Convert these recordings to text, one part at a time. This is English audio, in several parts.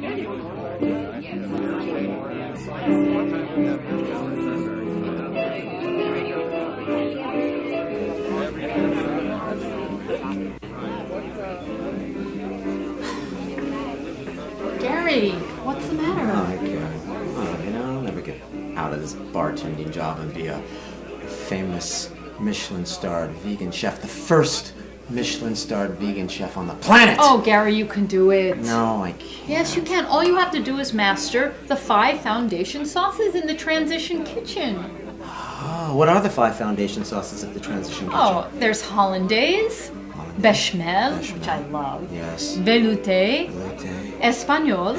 Gary, what's the matter? I'll never get out of this bartending job and be a famous Michelin-starred vegan chef, the first Michelin-starred vegan chef on the planet. Oh, Gary, you can do it. No, I can't. Yes, you can. All you have to do is master the 5 foundation sauces in the transition kitchen. Oh, what are the 5 foundation sauces of the transition kitchen? Oh, there's hollandaise, béchamel, which I love. Yes. Velouté, espagnol,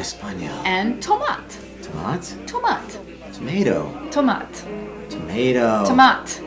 and tomate. Tomate? Tomate. Tomato. Tomate. Tomato. Tomate.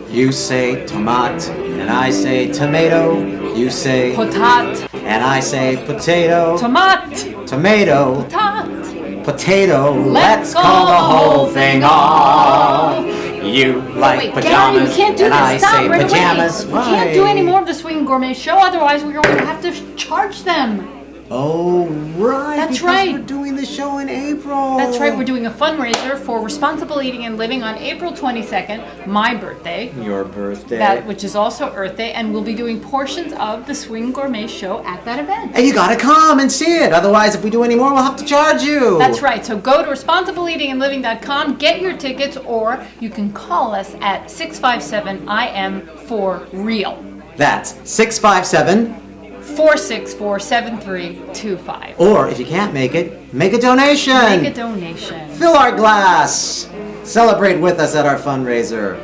You say tomate, and I say tomato. You say Potat. and I say potato. Tomate. Tomato. Potat. Potato. Let's call the whole thing off. You like pajamas, Gary, you can't do and this. I Stop say right pajamas. away. We can't do any more of the Swing Gourmet Show, otherwise we're going to have to charge them. Oh, right. That's because right. We're doing the show in April. That's right. We're doing a fundraiser for responsible eating and living on April 22nd, my birthday. Your birthday. Which is also Earth Day, and we'll be doing portions of the Swing Gourmet Show at that event. And you gotta come and see it. Otherwise, if we do any more, we'll have to charge you. That's right. So go to responsibleeatingandliving.com, get your tickets, or you can call us at 657-IM-4-REAL. That's 657 464-7325. Or if you can't make it, make a donation. Make a donation. Fill our glass. Celebrate with us at our fundraiser.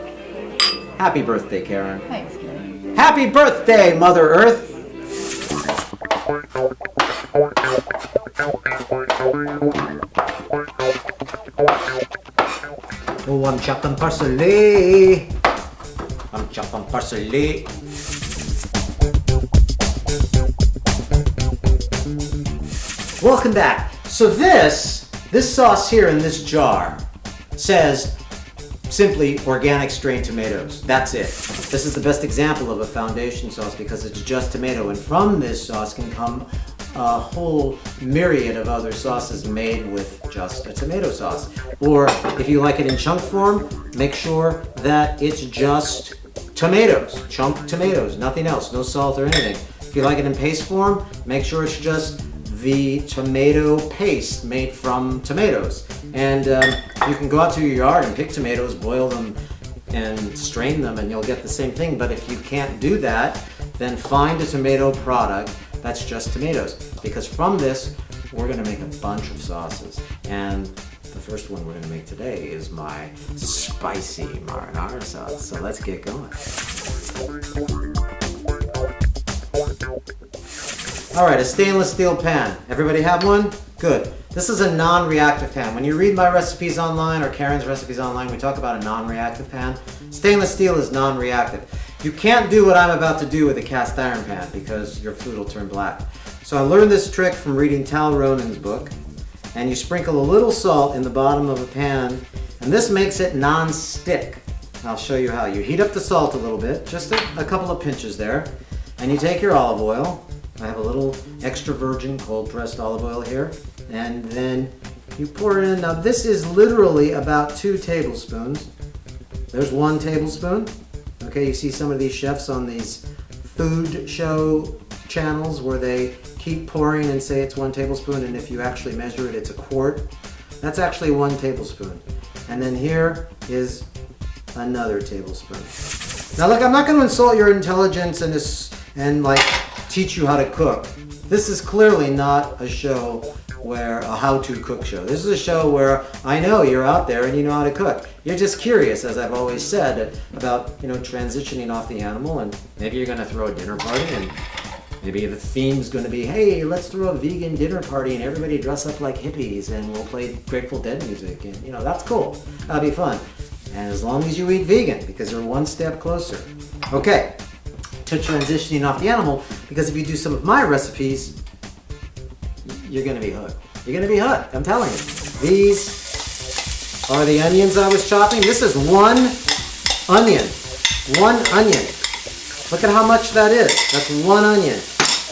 Happy birthday, Karen. Thanks, Gary. Happy birthday, Mother Earth. Oh, I'm chopping parsley. I'm chopping parsley. Welcome back. So this sauce here in this jar says simply organic strain tomatoes. That's it. This is the best example of a foundation sauce because it's just tomato, and from this sauce can come a whole myriad of other sauces made with just a tomato sauce. Or if you like it in chunk form, make sure that it's just tomatoes, chunk tomatoes, nothing else, no salt or anything. If you like it in paste form, make sure it's just the tomato paste made from tomatoes. And you can go out to your yard and pick tomatoes, boil them, and strain them, and you'll get the same thing. But if you can't do that, then find a tomato product that's just tomatoes. Because from this, we're gonna make a bunch of sauces. And the first one we're gonna make today is my spicy marinara sauce. So let's get going. All right, a stainless steel pan. Everybody have one? Good. This is a non-reactive pan. When you read my recipes online or Karen's recipes online, we talk about a non-reactive pan. Stainless steel is non-reactive. You can't do what I'm about to do with a cast iron pan because your food will turn black. So I learned this trick from reading Tal Ronen's book. And you sprinkle a little salt in the bottom of a pan, and this makes it non-stick. I'll show you how. You heat up the salt a little bit, just a couple of pinches there, and you take your olive oil. I have a little extra virgin cold pressed olive oil here, and then you pour it in. Now this is literally about 2 tablespoons. There's 1 tablespoon. Okay, you see some of these chefs on these food show channels where they keep pouring and say it's 1 tablespoon, and if you actually measure it, it's a quart. That's actually 1 tablespoon. And then here is another tablespoon. Now look, I'm not going to insult your intelligence and like teach you how to cook. This is clearly not a show where a how-to cook show. This is a show where I know you're out there and you know how to cook. You're just curious, as I've always said, about transitioning off the animal, and maybe you're going to throw a dinner party, and maybe the theme's going to be, hey, let's throw a vegan dinner party and everybody dress up like hippies and we'll play Grateful Dead music, and that's cool. That'll be fun. And as long as you eat vegan, because you're 1 step closer. Okay, to transitioning off the animal, because if you do some of my recipes, you're going to be hooked. You're going to be hooked, I'm telling you. These are the onions I was chopping. This is 1 onion. 1 onion. Look at how much that is. That's 1 onion.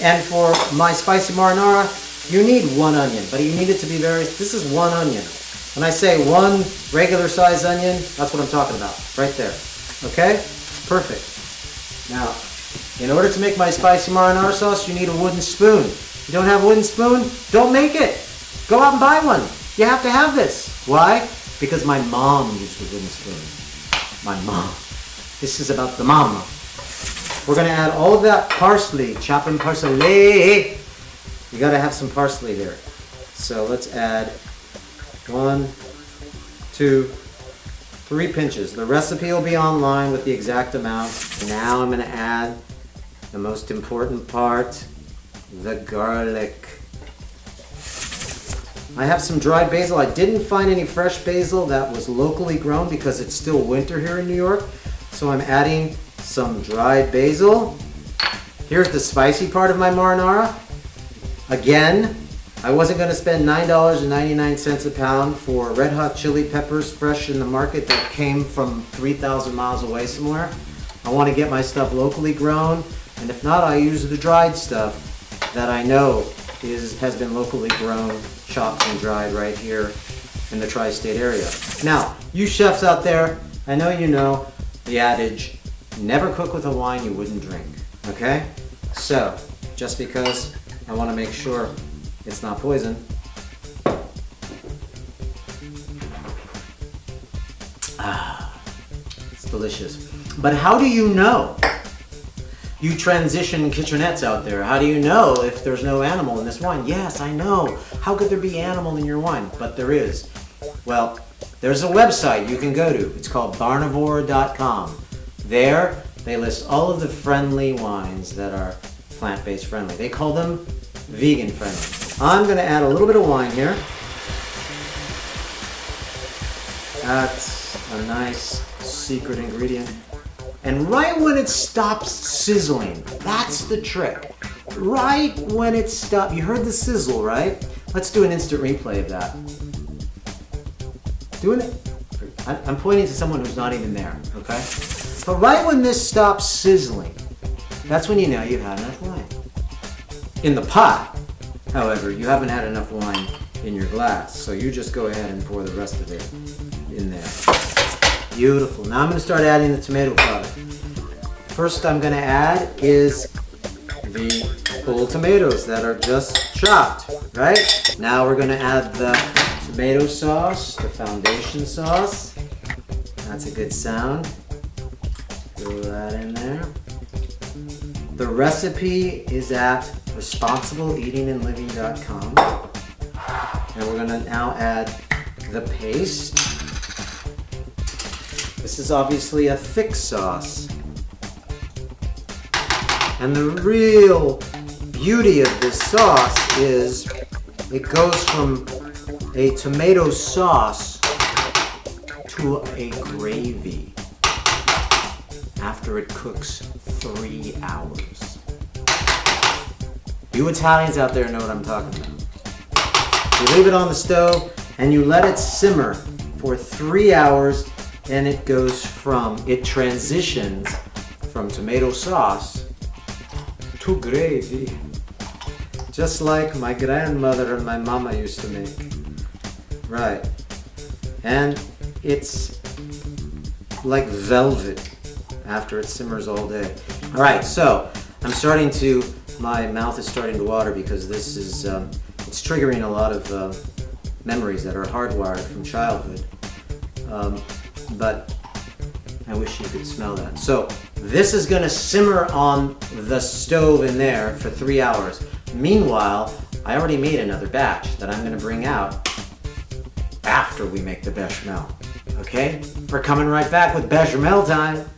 And for my spicy marinara, You need one onion, but you need it to be this is one onion. When I say one regular size onion, that's what I'm talking about, right there. Okay? Perfect. Now, in order to make my spicy marinara sauce, you need a wooden spoon. You don't have a wooden spoon? Don't make it. Go out and buy one. You have to have this. Why? Because my mom used a wooden spoon. My mom. This is about the mama. We're going to add all of that parsley, chopping parsley. You got to have some parsley there. So let's add 1, 2, 3 pinches. The recipe will be online with the exact amount. Now I'm going to add the most important part, the garlic. I have some dried basil. I didn't find any fresh basil that was locally grown because it's still winter here in New York. So I'm adding some dried basil. Here's the spicy part of my marinara. Again, I wasn't going to spend $9.99 a pound for red hot chili peppers fresh in the market that came from 3,000 miles away somewhere. I want to get my stuff locally grown, and if not, I use the dried stuff that I know has been locally grown, chopped and dried right here in the tri-state area. Now, you chefs out there, I know you know the adage, never cook with a wine you wouldn't drink, okay? So, just because I want to make sure it's not poison. It's delicious. But how do you know? You transition kitchenettes out there. How do you know if there's no animal in this wine? Yes, I know. How could there be animal in your wine? But there is. Well, there's a website you can go to. It's called barnivore.com. There, they list all of the friendly wines that are plant-based friendly. They call them vegan friendly. I'm going to add a little bit of wine here. That's a nice secret ingredient. And right when it stops sizzling, that's the trick. Right when it stops, you heard the sizzle, right? Let's do an instant replay of that. I'm pointing to someone who's not even there, okay? But right when this stops sizzling, that's when you know you've had enough wine. In the pot, however, you haven't had enough wine in your glass, so you just go ahead and pour the rest of it in there. Beautiful. Now I'm going to start adding the tomato powder. First I'm going to add is the whole tomatoes that are just chopped, right? Now we're going to add the tomato sauce, the foundation sauce. That's a good sound. Throw that in there. The recipe is at responsibleeatingandliving.com. And we're going to now add the paste. This is obviously a thick sauce. And the real beauty of this sauce is it goes from a tomato sauce to a gravy after it cooks 3 hours. You Italians out there know what I'm talking about. You leave it on the stove and you let it simmer for 3 hours, and it transitions from tomato sauce to gravy. Just like my grandmother and my mama used to make. Right. And it's like velvet after it simmers all day. All right, so my mouth is starting to water because this is, it's triggering a lot of memories that are hardwired from childhood. But I wish you could smell that. So this is gonna simmer on the stove in there for 3 hours. Meanwhile, I already made another batch that I'm gonna bring out after we make the bechamel. Okay? We're coming right back with bechamel time.